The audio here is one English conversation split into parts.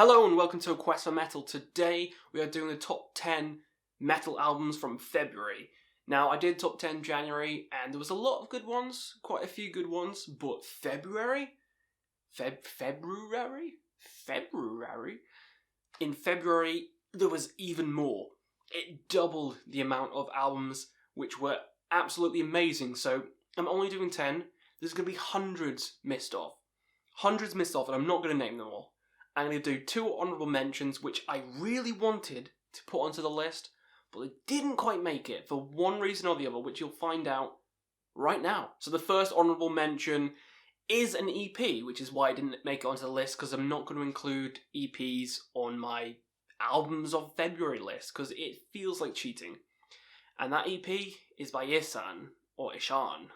Hello and welcome to A Quest for Metal. Today we are doing the top 10 metal albums from February. Now I did top 10 January and there was a lot of good ones, quite a few good ones, but February? February? In February there was even more. It doubled the amount of albums which were absolutely amazing, so I'm only doing 10. There's going to be hundreds missed off. Hundreds missed off and I'm not going to name them all. I'm going to do 2 honourable mentions which I really wanted to put onto the list, but they didn't quite make it for one reason or the other, which you'll find out right now. So the first honourable mention is an EP, which is why I didn't make it onto the list, because I'm not going to include EPs on my albums of February list, because it feels like cheating. And that EP is by Ishan, or Ishan,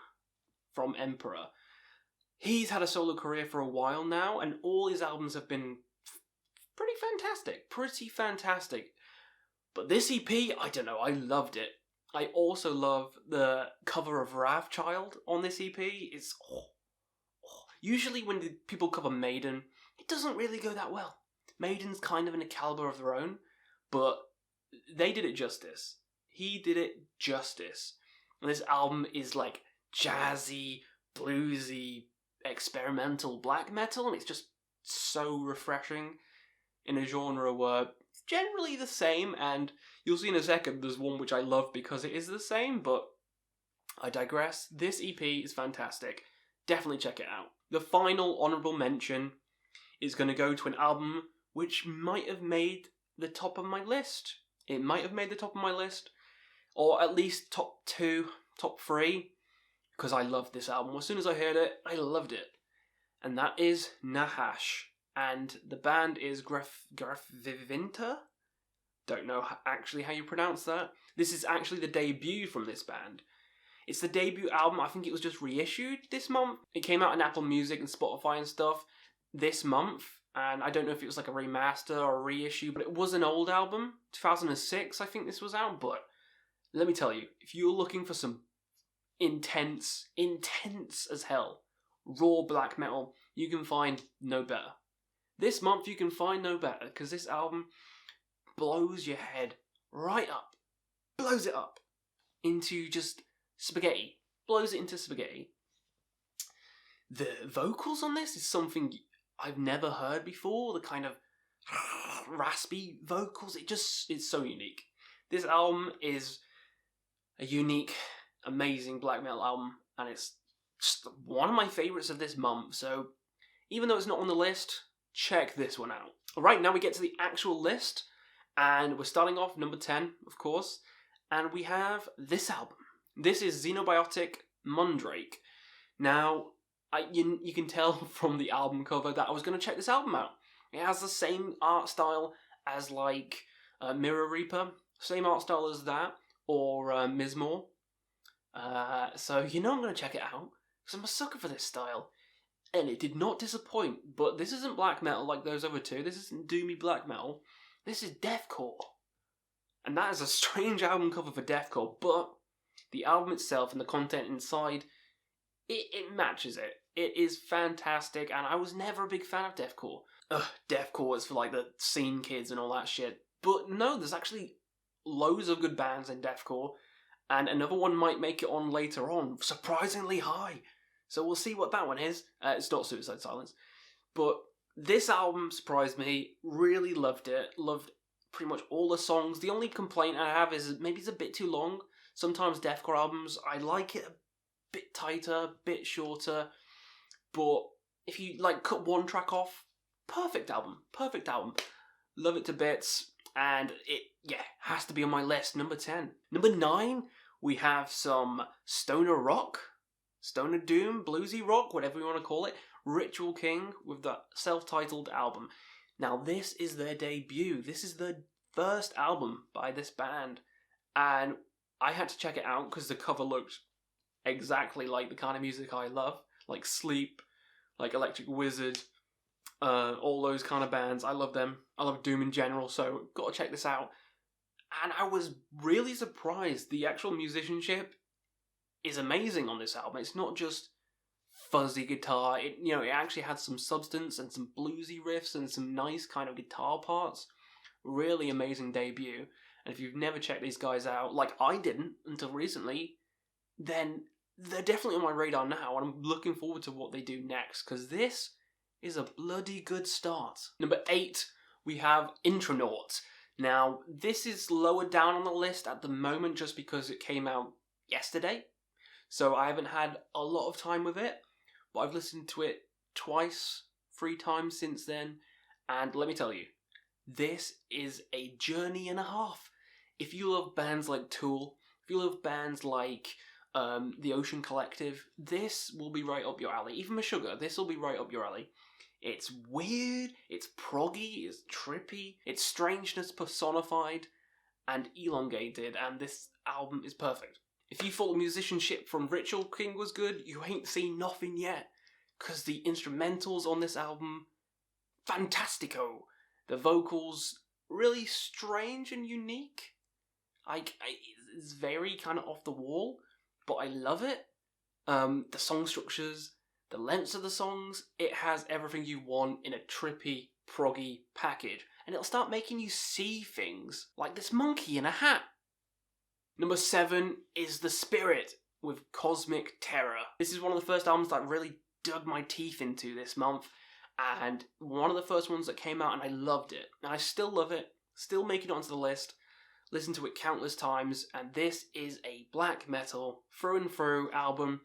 from Emperor. He's had a solo career for a while now, and all his albums have been pretty fantastic. But this EP, I don't know, I loved it. I also love the cover of Wrathchild on this EP. It's usually when people cover Maiden, it doesn't really go that well. Maiden's kind of in a caliber of their own, but they did it justice. He did it justice. And this album is like jazzy, bluesy, experimental black metal, and it's just so refreshing in a genre where it's generally the same, and you'll see in a second there's one which I love because it is the same, but I digress. This EP is fantastic. Definitely check it out. The final honourable mention is going to go to an album which might have made the top of my list. It might have made the top of my list, or at least top 2, top 3, because I loved this album. As soon as I heard it, I loved it. And that is Nahash. And the band is Grafvivinta. Don't know actually how you pronounce that. This is actually the debut from this band. It's the debut album. I think it was just reissued this month. It came out on Apple Music and Spotify and stuff this month. And I don't know if it was like a remaster or a reissue, but it was an old album. 2006, I think this was out. But let me tell you, if you're looking for some intense as hell, raw black metal, you can find no better. This month you can find no better, because this album blows your head right up. Blows it up into just spaghetti. Blows it into spaghetti. The vocals on this is something I've never heard before. The kind of raspy vocals. It's so unique. This album is a unique, amazing black metal album, and it's just one of my favourites of this month. So even though it's not on the list, check this one out. Alright, now we get to the actual list, and we're starting off number 10, of course, and we have this album. This is Xenobiotic Mandrake. Now, you can tell from the album cover that I was going to check this album out. It has the same art style as like Mirror Reaper, same art style as that, or Memoir. So I'm going to check it out, because I'm a sucker for this style. And it did not disappoint, but this isn't black metal like those other two. This isn't doomy black metal. This is deathcore. And that is a strange album cover for deathcore, but the album itself and the content inside, it matches it. It is fantastic, and I was never a big fan of deathcore. Deathcore is for like the scene kids and all that shit. But no, there's actually loads of good bands in deathcore, and another one might make it on later on, surprisingly high. So we'll see what that one is. It's not Suicide Silence. But this album surprised me. Really loved it. Loved pretty much all the songs. The only complaint I have is maybe it's a bit too long. Sometimes deathcore albums, I like it a bit tighter, a bit shorter. But if you like cut one track off, perfect album. Perfect album. Love it to bits. And it, has to be on my list. Number 10. Number 9, we have some stoner rock. Stoner doom, bluesy rock, whatever you want to call it. Ritual King with the self-titled album. Now this is their debut. This is the first album by this band. And I had to check it out because the cover looked exactly like the kind of music I love. Like Sleep, like Electric Wizard, all those kind of bands. I love them. I love doom in general, so got to check this out. And I was really surprised. The actual musicianship is amazing on this album. It's not just fuzzy guitar. It actually had some substance and some bluesy riffs and some nice kind of guitar parts. Really amazing debut. And if you've never checked these guys out, like I didn't until recently, then they're definitely on my radar now, and I'm looking forward to what they do next, because this is a bloody good start. Number 8, we have Intronaut. Now, this is lower down on the list at the moment just because it came out yesterday, so I haven't had a lot of time with it, but I've listened to it twice, 3 times since then, and let me tell you, this is a journey and a half. If you love bands like Tool, if you love bands like The Ocean Collective, this will be right up your alley. Even Meshuggah, this will be right up your alley. It's weird, it's proggy, it's trippy, it's strangeness personified and elongated, and this album is perfect. If you thought the musicianship from Ritual King was good, you ain't seen nothing yet, because the instrumentals on this album, fantastico. The vocals, really strange and unique. It's very kind of off the wall, but I love it. The song structures, the lengths of the songs, it has everything you want in a trippy, proggy package. And it'll start making you see things, like this monkey in a hat. Number 7 is The Spirit, with Cosmic Terror. This is one of the first albums that I really dug my teeth into this month, and one of the first ones that came out, and I loved it. And I still love it, still making it onto the list, listened to it countless times, and this is a black metal, through and through album,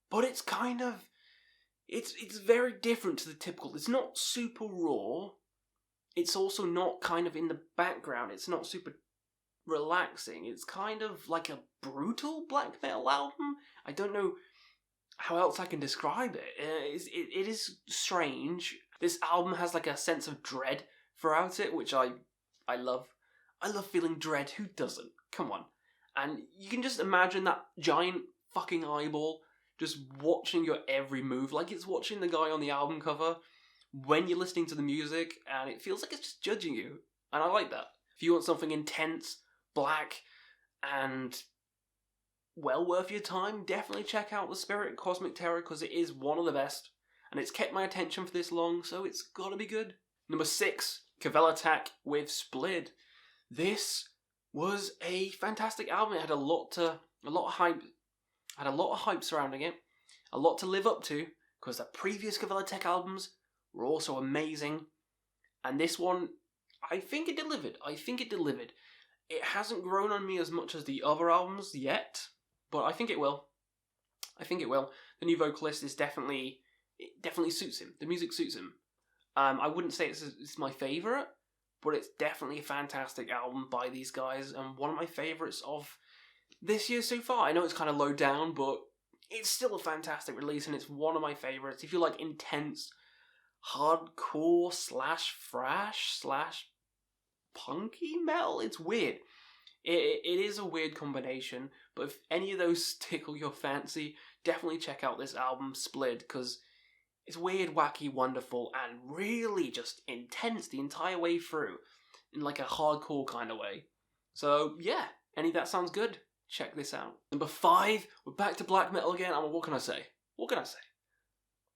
but it's kind of, it's very different to the typical. It's not super raw, it's also not kind of in the background, it's not super relaxing, it's kind of like a brutal black metal album. I don't know how else I can describe it. It is strange. This album has like a sense of dread throughout it, which I love. I love feeling dread. Who doesn't? Come on. And you can just imagine that giant fucking eyeball just watching your every move, like it's watching the guy on the album cover when you're listening to the music, and it feels like it's just judging you. And I like that. If you want something intense, black, and well worth your time, definitely check out The Spirit, Cosmic Terror, because it is one of the best, and it's kept my attention for this long, so it's gotta be good. Number 6, Kvelertak with Splid. This was a fantastic album. It had a lot of hype surrounding it, a lot to live up to, because the previous Kvelertak albums were also amazing, and this one, I think it delivered. It hasn't grown on me as much as the other albums yet, but I think it will. The new vocalist is definitely suits him. The music suits him. I wouldn't say it's my favourite, but it's definitely a fantastic album by these guys, and one of my favourites of this year so far. I know it's kind of low down, but it's still a fantastic release, and it's one of my favourites. If you like intense, hardcore / thrash / punky metal, it's weird. It is a weird combination, but if any of those tickle your fancy, definitely check out this album, Splid, because it's weird, wacky, wonderful, and really just intense the entire way through, in like a hardcore kind of way. So yeah, any of that sounds good, check this out. Number 5, we're back to black metal again. What can I say?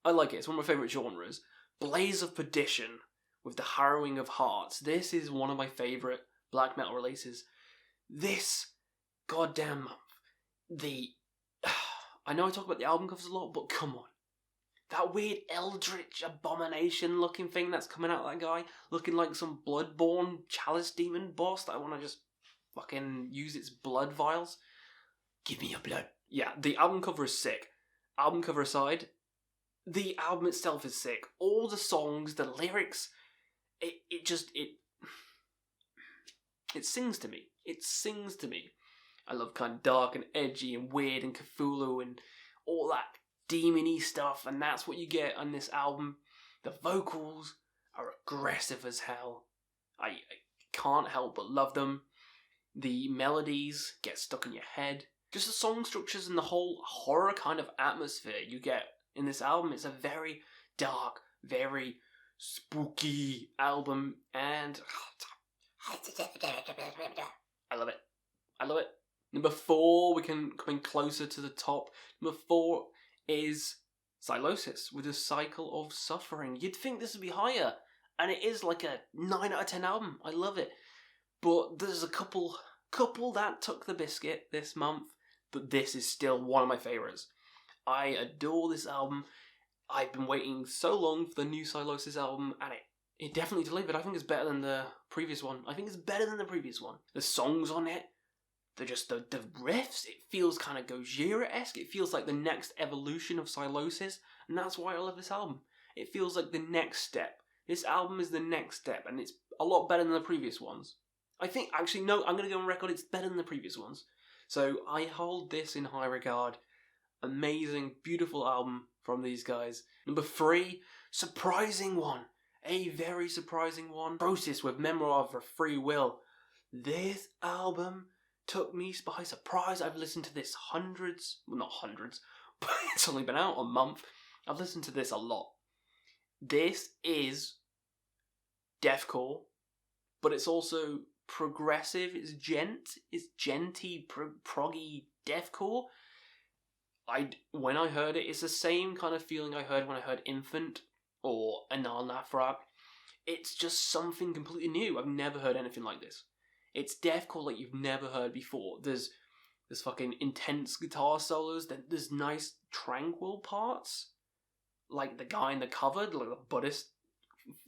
I like it, it's one of my favourite genres. Blaze of Perdition with The Harrowing of Hearts. This is one of my favourite black metal releases. This goddamn month. I know I talk about the album covers a lot, but come on. That weird eldritch abomination looking thing that's coming out of that guy, looking like some bloodborne chalice demon boss that I want to just fucking use its blood vials. Give me your blood. Yeah, the album cover is sick. Album cover aside, the album itself is sick. All the songs, the lyrics, it sings to me. It sings to me. I love kind of dark and edgy and weird and Cthulhu and all that demon-y stuff, and that's what you get on this album. The vocals are aggressive as hell. I can't help but love them. The melodies get stuck in your head. Just the song structures and the whole horror kind of atmosphere you get in this album. It's a very dark, very spooky album, and I love it. Number 4, we're coming closer to the top. Number 4 is Sylosis with a cycle of suffering. You'd think this would be higher, and it is like a 9 out of 10 album. I love it. But there's a couple that took the biscuit this month, but this is still one of my favourites. I adore this album. I've been waiting so long for the new Sylosis album, and it definitely delivered. I think it's better than the previous one. The songs on it, they're just the riffs. It feels kind of Gojira-esque. It feels like the next evolution of Sylosis, and that's why I love this album. It feels like the next step. This album is the next step, and it's a lot better than the previous ones. I think, actually, no, I'm going to go on record, it's better than the previous ones. So I hold this in high regard. Amazing, beautiful album from these guys. Number 3, surprising one. A very surprising one. Krosis with Memoir for Free Will. This album took me by surprise. I've listened to this not hundreds, but it's only been out a month. I've listened to this a lot. This is deathcore, but it's also progressive. It's genty, proggy deathcore. When I heard it, it's the same kind of feeling I heard when I heard Infant or Anal Nafrak. It's just something completely new. I've never heard anything like this. It's deathcore like you've never heard before. There's fucking intense guitar solos. There's nice tranquil parts, like the guy in the cover, like the Buddhist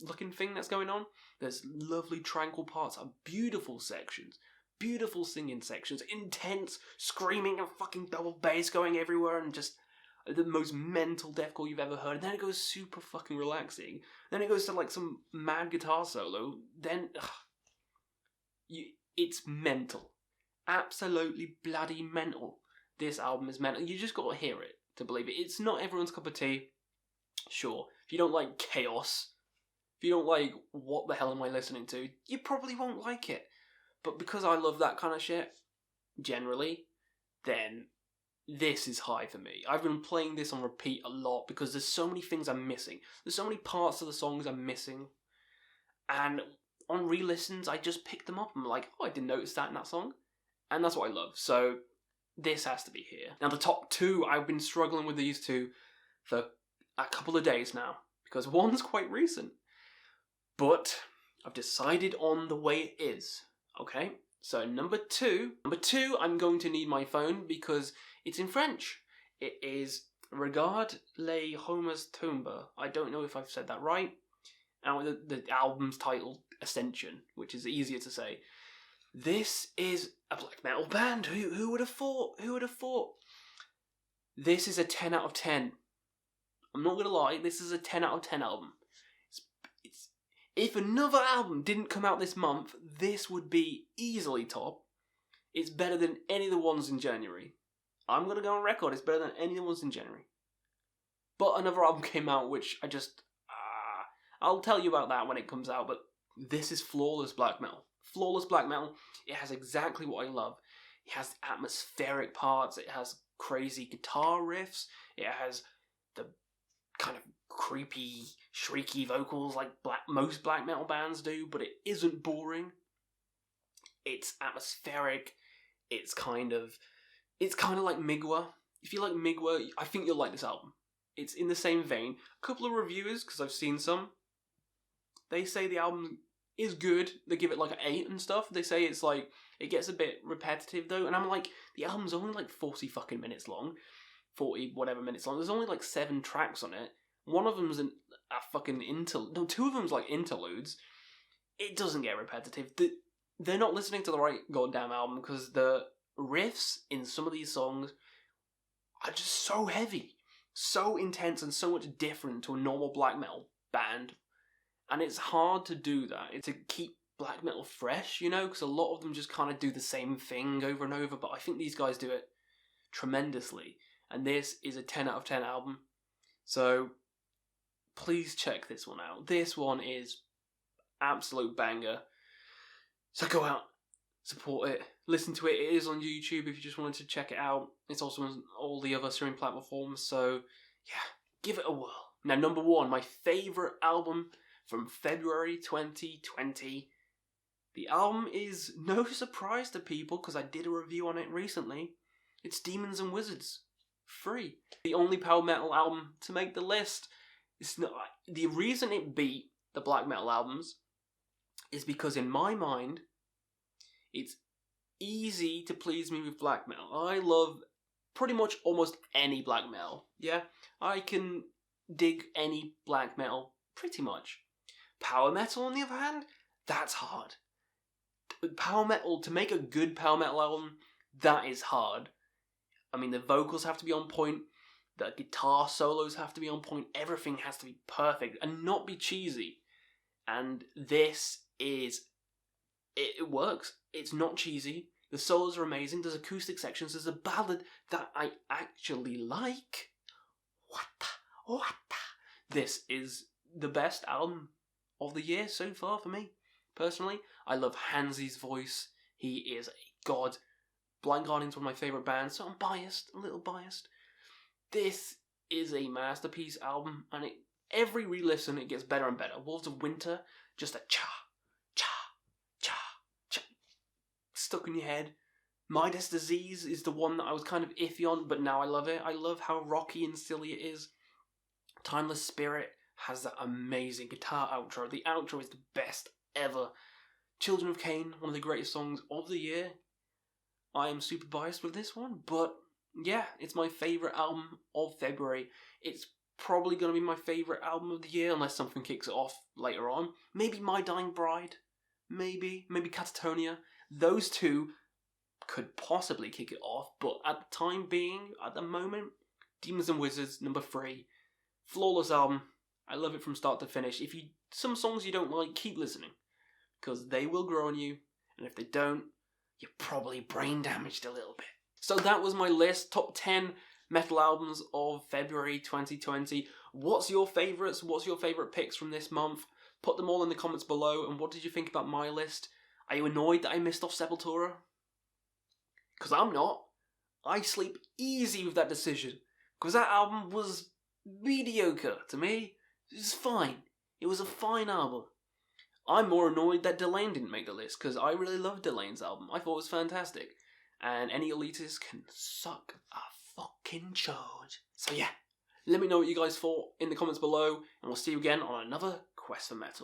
looking thing that's going on. There's lovely tranquil parts, beautiful sections, beautiful singing sections, intense screaming and fucking double bass going everywhere, and just the most mental deathcore you've ever heard. And then it goes super fucking relaxing. Then it goes to like some mad guitar solo. Then it's mental, absolutely bloody mental. This album is mental. You just gotta hear it to believe it. It's not everyone's cup of tea. Sure, if you don't like chaos, if you don't like what the hell am I listening to, you probably won't like it. But because I love that kind of shit, generally, then this is high for me. I've been playing this on repeat a lot because there's so many things I'm missing. There's so many parts of the songs I'm missing. And on re-listens, I just pick them up and I'm like, oh, I didn't notice that in that song. And that's what I love. So this has to be here. Now the top 2, I've been struggling with these 2 for a couple of days now, because one's quite recent. But I've decided on the way it is. Okay, so number two, I'm going to need my phone because it's in French. It is Regarde les Hommes Tombe. I don't know if I've said that right. And the album's titled Ascension, which is easier to say. This is a black metal band. Who would have thought? Who would have thought? This is a 10 out of 10. I'm not going to lie, this is a 10 out of 10 album. If another album didn't come out this month, this would be easily top. It's better than any of the ones in January. I'm going to go on record, it's better than any of the ones in January. But another album came out which I just... I'll tell you about that when it comes out, but this is flawless black metal. Flawless black metal. It has exactly what I love. It has atmospheric parts, it has crazy guitar riffs, it has the kind of creepy, shrieky vocals like most black metal bands do, but it isn't boring. It's atmospheric. It's kind of like Memoir. If you like Memoir, I think you'll like this album. It's in the same vein. A couple of reviewers, because I've seen some, they say the album is good. They give it like an 8 and stuff. They say it's like, it gets a bit repetitive though, and I'm like, the album's only like 40 fucking minutes long. 40 whatever minutes long. There's only like 7 tracks on it. One of them's a fucking interlude. No, 2 of them's like interludes. It doesn't get repetitive. They're not listening to the right goddamn album because the riffs in some of these songs are just so heavy, so intense, and so much different to a normal black metal band. And it's hard to do that. It's to keep black metal fresh, you know, because a lot of them just kind of do the same thing over and over. But I think these guys do it tremendously. And this is a 10 out of 10 album. So please check this one out. This one is absolute banger. So go out, support it, listen to it. It is on YouTube if you just wanted to check it out. It's also on all the other streaming platforms. So yeah, give it a whirl. Now, number 1, my favourite album from February 2020. The album is no surprise to people because I did a review on it recently. It's Demons and Wizards Free. The only power metal album to make the list. It's not, the reason it beat the black metal albums is because in my mind, it's easy to please me with black metal. I love pretty much almost any black metal. Yeah, I can dig any black metal pretty much. Power metal, on the other hand, that's hard. Power metal, to make a good power metal album, that is hard. I mean, the vocals have to be on point, the guitar solos have to be on point, everything has to be perfect and not be cheesy. And this is, it works. It's not cheesy. The solos are amazing. There's acoustic sections. There's a ballad that I actually like. What? This is the best album of the year so far for me, personally. I love Hansi's voice. He is a god. Blind Guardian's one of my favourite bands, so I'm biased, a little biased. This is a masterpiece album, and every re-listen it gets better and better. Wolves of Winter, just a cha, stuck in your head. Midas Disease is the one that I was kind of iffy on, but now I love it. I love how rocky and silly it is. Timeless Spirit has that amazing guitar outro. The outro is the best ever. Children of Cain, one of the greatest songs of the year. I am super biased with this one, but yeah, it's my favourite album of February. It's probably going to be my favourite album of the year, unless something kicks it off later on. Maybe My Dying Bride. Maybe Catatonia. Those two could possibly kick it off, but at the time being, at the moment, Demons and Wizards, number 3. Flawless album. I love it from start to finish. Some songs you don't like, keep listening, because they will grow on you, and if they don't, you're probably brain damaged a little bit. So that was my list, top 10 metal albums of February 2020. What's your favourites? What's your favourite picks from this month? Put them all in the comments below, and what did you think about my list? Are you annoyed that I missed off Sepultura? Because I'm not. I sleep easy with that decision, because that album was mediocre to me. It was fine. It was a fine album. I'm more annoyed that Delaine didn't make the list, because I really loved Delaine's album. I thought it was fantastic. And any elitists can suck a fucking chode. So yeah, let me know what you guys thought in the comments below, and we'll see you again on another Quest for Metal.